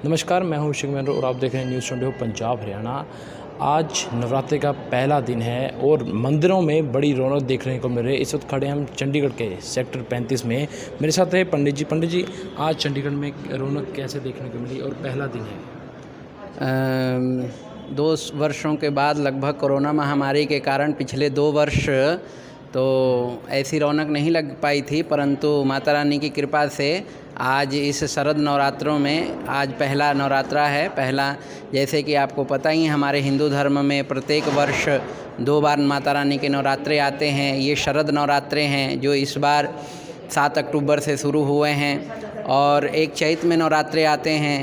नमस्कार, मैं हूं शिवमेंद्र और आप देख रहे हैं न्यूज़ 24 पंजाब हरियाणा। आज नवरात्रि का पहला दिन है और मंदिरों में बड़ी रौनक देखने को मिल रही है। इस वक्त खड़े हम चंडीगढ़ के सेक्टर 35 में। मेरे साथ है पंडित जी। पंडित जी, आज चंडीगढ़ में रौनक कैसे देखने को मिली और पहला दिन है? 2 वर्षों के बाद लगभग कोरोना महामारी के कारण पिछले 2 वर्ष तो ऐसी रौनक नहीं लग पाई थी, परंतु माता रानी की कृपा से आज इस शरद नवरात्रों में आज पहला नवरात्रा है। पहला, जैसे कि आपको पता ही, हमारे हिंदू धर्म में प्रत्येक वर्ष 2 बार माता रानी के नवरात्रे आते हैं। ये शरद नवरात्रे हैं जो इस बार 7 अक्टूबर से शुरू हुए हैं और एक चैत में नवरात्रे आते हैं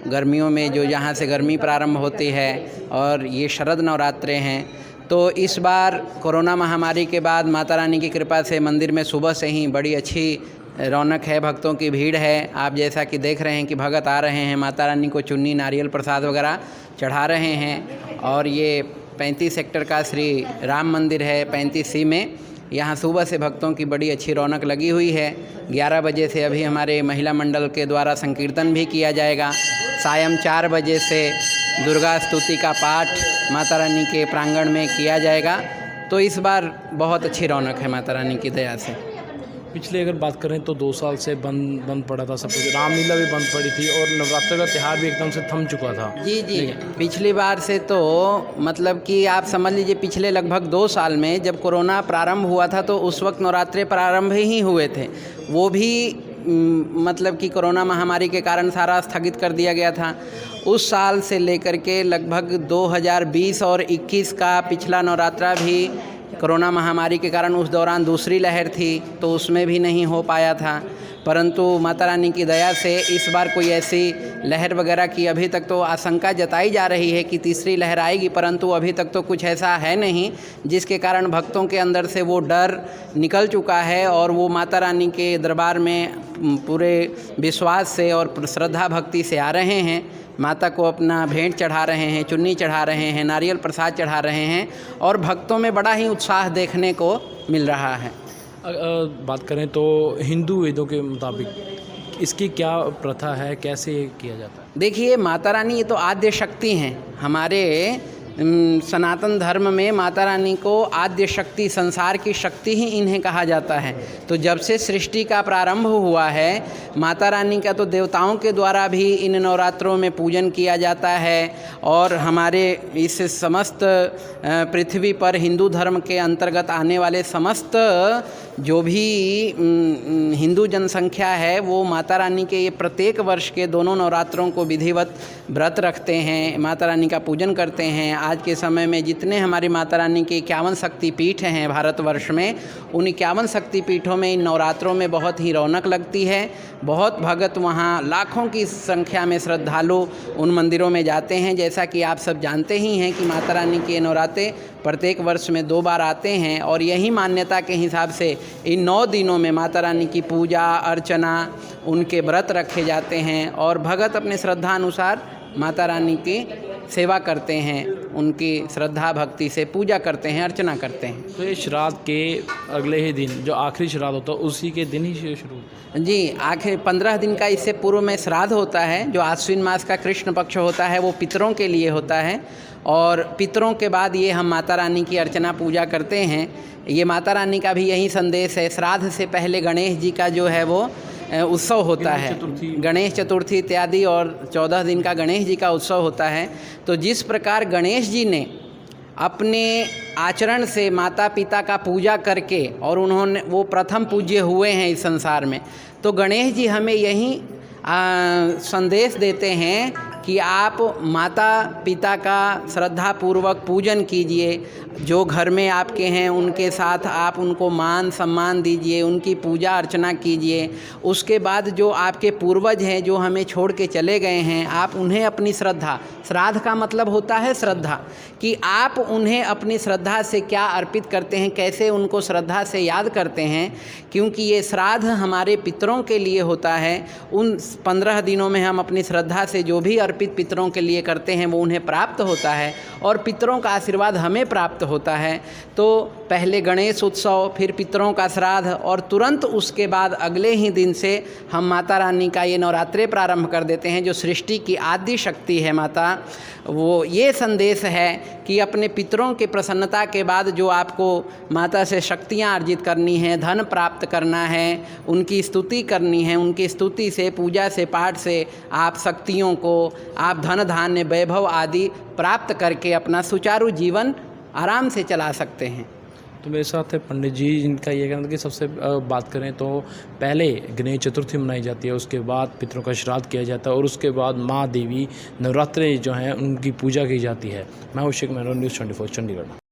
गर्मियों में, जो जहाँ से गर्मी प्रारंभ होती है, और ये शरद नवरात्रे हैं। तो इस बार कोरोना महामारी के बाद माता रानी की कृपा से मंदिर में सुबह से ही बड़ी अच्छी रौनक है, भक्तों की भीड़ है। आप जैसा कि देख रहे हैं कि भगत आ रहे हैं, माता रानी को चुन्नी, नारियल प्रसाद वगैरह चढ़ा रहे हैं। और ये 35 सेक्टर का श्री राम मंदिर है 35C में। यहाँ सुबह से भक्तों की बड़ी अच्छी रौनक लगी हुई है। 11 बजे से अभी हमारे महिला मंडल के द्वारा संकीर्तन भी किया जाएगा। सायं 4 बजे से दुर्गा स्तुति का पाठ माता रानी के प्रांगण में किया जाएगा। तो इस बार बहुत अच्छी रौनक है माता रानी की दया से। पिछले अगर बात करें तो 2 साल से बंद पड़ा था सब कुछ। रामलीला भी बंद पड़ी थी और नवरात्र का त्यौहार भी एकदम से थम चुका था। जी, पिछली बार से तो मतलब कि आप समझ लीजिए पिछले लगभग 2 साल में जब कोरोना प्रारंभ हुआ था तो उस वक्त नवरात्रे प्रारंभ ही हुए थे। वो भी मतलब कि कोरोना महामारी के कारण सारा स्थगित कर दिया गया था। उस साल से लेकर के लगभग 2020 और 21 का पिछला नवरात्रा भी कोरोना महामारी के कारण उस दौरान दूसरी लहर थी तो उसमें भी नहीं हो पाया था। परंतु माता रानी की दया से इस बार कोई ऐसी लहर वगैरह की अभी तक तो आशंका जताई जा रही है कि तीसरी लहर आएगी, परंतु अभी तक तो कुछ ऐसा है नहीं, जिसके कारण भक्तों के अंदर से वो डर निकल चुका है और वो माता रानी के दरबार में पूरे विश्वास से और श्रद्धा भक्ति से आ रहे हैं। माता को अपना भेंट चढ़ा रहे हैं, चुन्नी चढ़ा रहे हैं, नारियल प्रसाद चढ़ा रहे हैं और भक्तों में बड़ा ही उत्साह देखने को मिल रहा है। बात करें तो हिंदू वेदों के मुताबिक इसकी क्या प्रथा है, कैसे किया जाता है? देखिए, माता रानी ये तो आद्य शक्ति हैं। हमारे सनातन धर्म में माता रानी को आद्य शक्ति, संसार की शक्ति ही इन्हें कहा जाता है। तो जब से सृष्टि का प्रारंभ हुआ है, माता रानी का तो देवताओं के द्वारा भी इन नवरात्रों में पूजन किया जाता है और हमारे इस समस्त पृथ्वी पर हिंदू धर्म के अंतर्गत आने वाले समस्त जो भी हिंदू जनसंख्या है वो माता रानी के ये प्रत्येक वर्ष के दोनों नवरात्रों को विधिवत व्रत रखते हैं, माता रानी का पूजन करते हैं। आज के समय में जितने हमारी माता रानी के 51 शक्तिपीठ हैं भारतवर्ष में, उन 51 शक्तिपीठों में इन नवरात्रों में बहुत ही रौनक लगती है। बहुत भगत वहाँ लाखों की संख्या में श्रद्धालु उन मंदिरों में जाते हैं। जैसा कि आप सब जानते ही हैं कि माता रानी के नवरात्रे प्रत्येक वर्ष में 2 बार आते हैं और यही मान्यता के हिसाब से इन 9 दिनों में माता रानी की पूजा अर्चना, उनके व्रत रखे जाते हैं और भगत अपने श्रद्धा अनुसार माता रानी की सेवा करते हैं, उनकी श्रद्धा भक्ति से पूजा करते हैं, अर्चना करते हैं। तो ये श्राद्ध के अगले ही दिन जो आखिरी श्राद्ध होता है उसी के दिन ही शुरू होता है? जी, आखिर 15 दिन का इससे पूर्व में श्राद्ध होता है। जो आश्विन मास का कृष्ण पक्ष होता है वो पितरों के लिए होता है और पितरों के बाद ये हम माता रानी की अर्चना पूजा करते हैं। ये माता रानी का भी यही संदेश है। श्राद्ध से पहले गणेश जी का जो है वो उत्सव होता है, गणेश चतुर्थी इत्यादि, और 14 दिन का गणेश जी का उत्सव होता है। तो जिस प्रकार गणेश जी ने अपने आचरण से माता पिता का पूजा करके और उन्होंने वो प्रथम पूज्य हुए हैं इस संसार में, तो गणेश जी हमें यही संदेश देते हैं कि आप माता पिता का श्रद्धापूर्वक पूजन कीजिए। जो घर में आपके हैं उनके साथ आप उनको मान सम्मान दीजिए, उनकी पूजा अर्चना कीजिए। उसके बाद जो आपके पूर्वज हैं जो हमें छोड़ के चले गए हैं, आप उन्हें अपनी श्रद्धा, श्राद्ध का मतलब होता है श्रद्धा, कि आप उन्हें अपनी श्रद्धा से क्या अर्पित करते हैं, कैसे उनको श्रद्धा से याद करते हैं। क्योंकि ये श्राद्ध हमारे पितरों के लिए होता है। उन 15 दिनों में हम अपनी श्रद्धा से जो भी अर्पित पितरों के लिए करते हैं वो उन्हें प्राप्त होता है और पितरों का आशीर्वाद हमें प्राप्त होता है। तो पहले गणेश उत्सव, फिर पितरों का श्राद्ध और तुरंत उसके बाद अगले ही दिन से हम माता रानी का ये नवरात्रे प्रारंभ कर देते हैं। जो सृष्टि की आदि शक्ति है माता, वो ये संदेश है कि अपने पितरों की प्रसन्नता के बाद जो आपको माता से शक्तियाँ अर्जित करनी है, धन प्राप्त करना है, उनकी स्तुति करनी है, उनकी स्तुति से, पूजा से, पाठ से आप शक्तियों को, आप धन धान्य वैभव आदि प्राप्त करके अपना सुचारू जीवन आराम से चला सकते हैं। तो मेरे साथ है पंडित जी, इनका ये कहना था कि सबसे बात करें तो पहले गणेश चतुर्थी मनाई जाती है, उसके बाद पितरों का श्राद्ध किया जाता है और उसके बाद माँ देवी नवरात्रे जो हैं उनकी पूजा की जाती है। मैं अभिषेक मेहरा, न्यूज़ 24 चंडीगढ़।